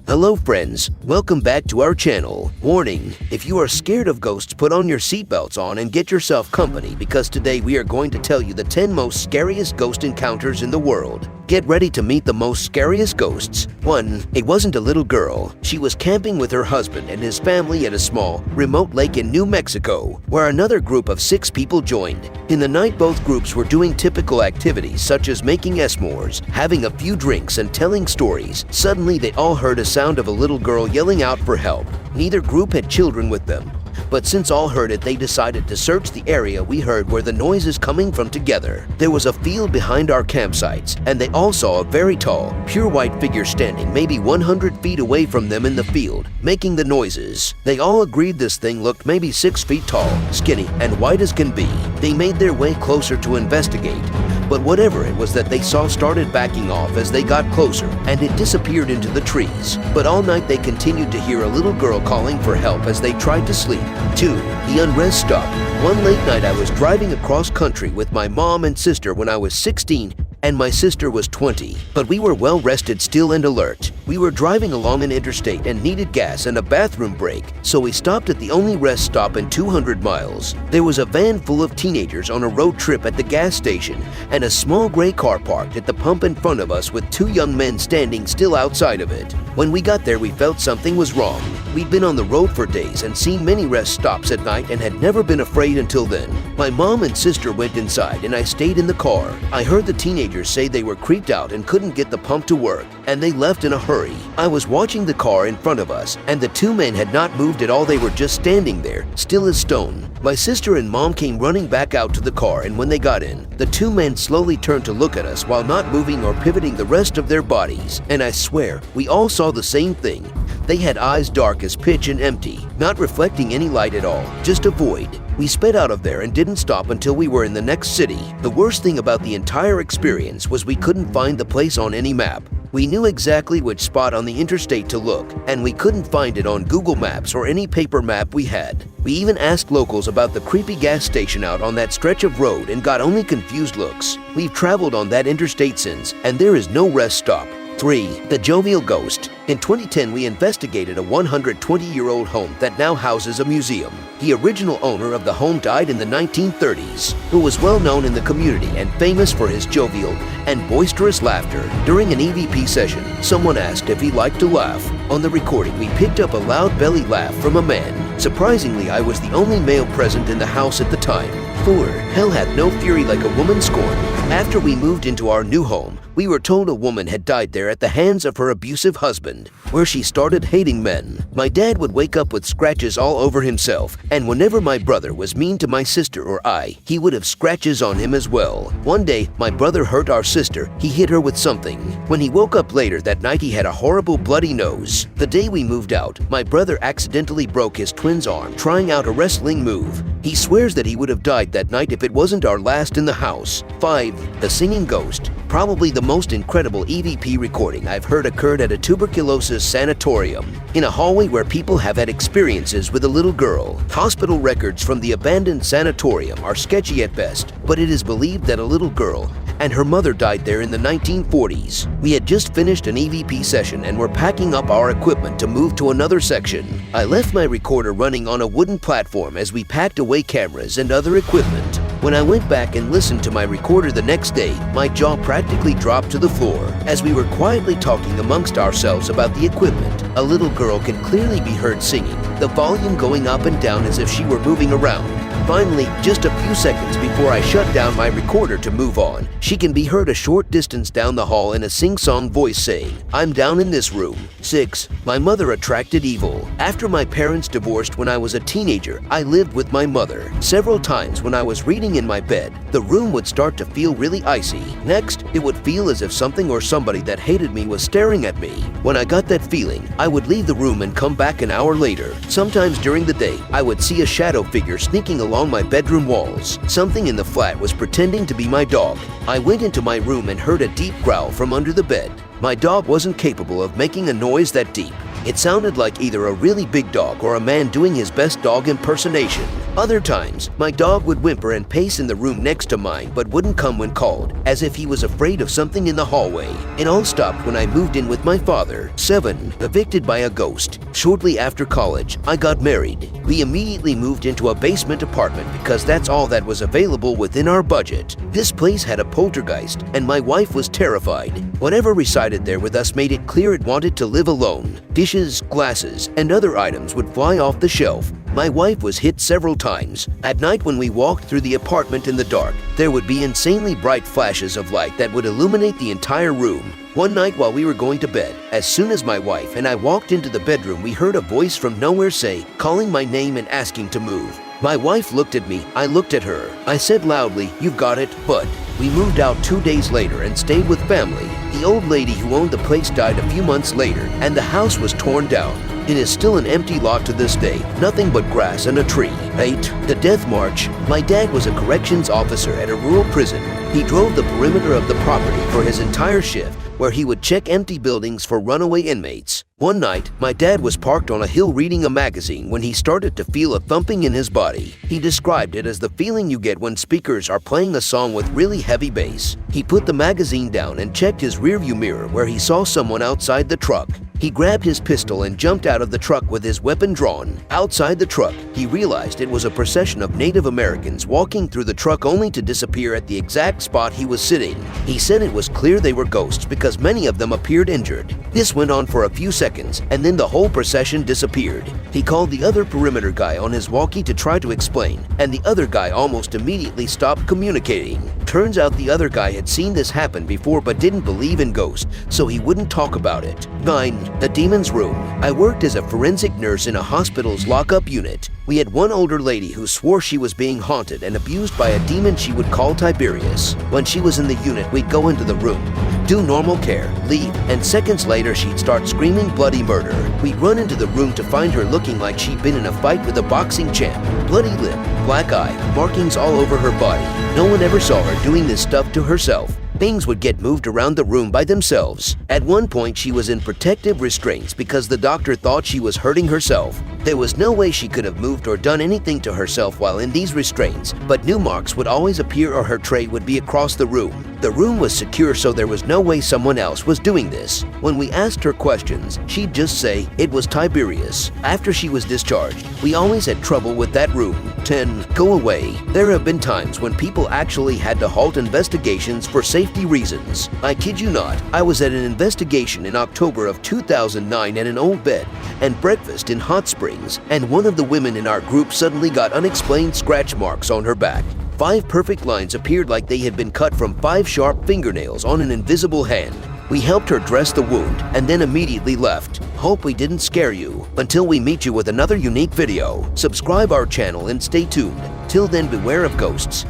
Hello friends, welcome back to our channel. Warning, if you are scared of ghosts, put on your seatbelts on and get yourself company because today we are going to tell you the 10 most scariest ghost encounters in the world. Get ready to meet the most scariest ghosts. 1. It wasn't a little girl. She was camping with her husband and his family at a small, remote lake in New Mexico, where another group of 6 people joined. In the night, both groups were doing typical activities such as making s'mores, having a few drinks, and telling stories. Suddenly, they all heard a sound of a little girl yelling out for help. Neither group had children with them, but since all heard it, they decided to search the area we heard where the noise is coming from together. There was a field behind our campsites, and they all saw a very tall, pure white figure standing maybe 100 feet away from them in the field, making the noises. They all agreed this thing looked maybe 6 feet tall, skinny, and white as can be. They made their way closer to investigate, but whatever it was that they saw started backing off as they got closer, and it disappeared into the trees. But all night they continued to hear a little girl calling for help as they tried to sleep. 2. The unrest stopped. One late night I was driving across country with my mom and sister when I was 16 and my sister was 20, but we were well rested still and alert. We were driving along an interstate and needed gas and a bathroom break, so we stopped at the only rest stop in 200 miles. There was a van full of teenagers on a road trip at the gas station and a small gray car parked at the pump in front of us with 2 young men standing still outside of it. When we got there, we felt something was wrong. We'd been on the road for days and seen many rest stops at night and had never been afraid until then. My mom and sister went inside and I stayed in the car. I heard the teenagers say they were creeped out and couldn't get the pump to work, and they left in a hurry. I was watching the car in front of us, and the 2 men had not moved at all. They were just standing there, still as stone. My sister and mom came running back out to the car, and when they got in, the 2 men slowly turned to look at us while not moving or pivoting the rest of their bodies. And I swear, we all saw the same thing. They had eyes dark as pitch and empty, not reflecting any light at all, just a void. We sped out of there and didn't stop until we were in the next city. The worst thing about the entire experience was we couldn't find the place on any map. We knew exactly which spot on the interstate to look, and we couldn't find it on Google Maps or any paper map we had. We even asked locals about the creepy gas station out on that stretch of road and got only confused looks. We've traveled on that interstate since, and there is no rest stop. 3. The jovial ghost. In 2010, we investigated a 120-year-old home that now houses a museum. The original owner of the home died in the 1930s, who was well known in the community and famous for his jovial and boisterous laughter. During an EVP session, someone asked if he liked to laugh. On the recording, we picked up a loud belly laugh from a man. Surprisingly, I was the only male present in the house at the time. 4. Hell hath no fury like a woman scorned. After we moved into our new home, we were told a woman had died there at the hands of her abusive husband, where she started hating men. My dad would wake up with scratches all over himself, and whenever my brother was mean to my sister or I, he would have scratches on him as well. One day, my brother hurt our sister. He hit her with something. When he woke up later that night, he had a horrible bloody nose. The day we moved out, my brother accidentally broke his twin's arm trying out a wrestling move. He swears that he would have died that night if it wasn't our last in the house. 5. The singing ghost. Probably the most incredible EVP recording I've heard occurred at a tuberculosis sanatorium, in a hallway where people have had experiences with a little girl. Hospital records from the abandoned sanatorium are sketchy at best, but it is believed that a little girl and her mother died there in the 1940s. We had just finished an EVP session and were packing up our equipment to move to another section. I left my recorder running on a wooden platform as we packed away cameras and other equipment. When I went back and listened to my recorder the next day, my jaw practically dropped to the floor. As we were quietly talking amongst ourselves about the equipment, a little girl can clearly be heard singing, the volume going up and down as if she were moving around. Finally, just a few seconds before I shut down my recorder to move on, she can be heard a short distance down the hall in a sing-song voice saying, "I'm down in this room." 6. My mother attracted evil. After my parents divorced when I was a teenager, I lived with my mother. Several times when I was reading in my bed, the room would start to feel really icy. Next, it would feel as if something or somebody that hated me was staring at me. When I got that feeling, I would leave the room and come back an hour later. Sometimes during the day, I would see a shadow figure sneaking along my bedroom walls. Something in the flat was pretending to be my dog. I went into my room and heard a deep growl from under the bed. My dog wasn't capable of making a noise that deep. It sounded like either a really big dog or a man doing his best dog impersonation. Other times, my dog would whimper and pace in the room next to mine but wouldn't come when called, as if he was afraid of something in the hallway. It all stopped when I moved in with my father. 7. Evicted by a ghost. Shortly after college, I got married. We immediately moved into a basement apartment because that's all that was available within our budget. This place had a poltergeist, and my wife was terrified. Whatever resided there with us made it clear it wanted to live alone. Dishes, glasses, and other items would fly off the shelf. My wife was hit several times. At night when we walked through the apartment in the dark, there would be insanely bright flashes of light that would illuminate the entire room. One night while we were going to bed, as soon as my wife and I walked into the bedroom, we heard a voice from nowhere say, calling my name and asking to move. My wife looked at me, I looked at her. I said loudly, "You've got it," but we moved out 2 days later and stayed with family. The old lady who owned the place died a few months later, and the house was torn down. It is still an empty lot to this day, nothing but grass and a tree. 8. The Death March. My dad was a corrections officer at a rural prison. He drove the perimeter of the property for his entire shift, where he would check empty buildings for runaway inmates. One night, my dad was parked on a hill reading a magazine when he started to feel a thumping in his body. He described it as the feeling you get when speakers are playing a song with really heavy bass. He put the magazine down and checked his rearview mirror where he saw someone outside the truck. He grabbed his pistol and jumped out of the truck with his weapon drawn. Outside the truck, he realized it was a procession of Native Americans walking through the truck only to disappear at the exact spot he was sitting. He said it was clear they were ghosts because many of them appeared injured. This went on for a few seconds, and then the whole procession disappeared. He called the other perimeter guy on his walkie to try to explain, and the other guy almost immediately stopped communicating. Turns out the other guy had seen this happen before but didn't believe in ghosts, so he wouldn't talk about it. 9. The Demon's Room. I worked as a forensic nurse in a hospital's lockup unit. We had one older lady who swore she was being haunted and abused by a demon she would call Tiberius. When she was in the unit, we'd go into the room, do normal care, leave, and seconds later she'd start screaming bloody murder. We'd run into the room to find her looking like she'd been in a fight with a boxing champ. Bloody lip, black eye, markings all over her body. No one ever saw her doing this stuff to herself. Things would get moved around the room by themselves. At one point, she was in protective restraints because the doctor thought she was hurting herself. There was no way she could have moved or done anything to herself while in these restraints, but new marks would always appear or her tray would be across the room. The room was secure, so there was no way someone else was doing this. When we asked her questions, she'd just say it was Tiberius. After she was discharged, we always had trouble with that room. 10. Go away. There have been times when people actually had to halt investigations for safety reasons. I kid you not, I was at an investigation in October of 2009 at an old bed and breakfast in Hot Springs, and one of the women in our group suddenly got unexplained scratch marks on her back. 5 perfect lines appeared like they had been cut from 5 sharp fingernails on an invisible hand. We helped her dress the wound and then immediately left. Hope we didn't scare you. Until we meet you with another unique video, subscribe our channel and stay tuned. Till then, beware of ghosts.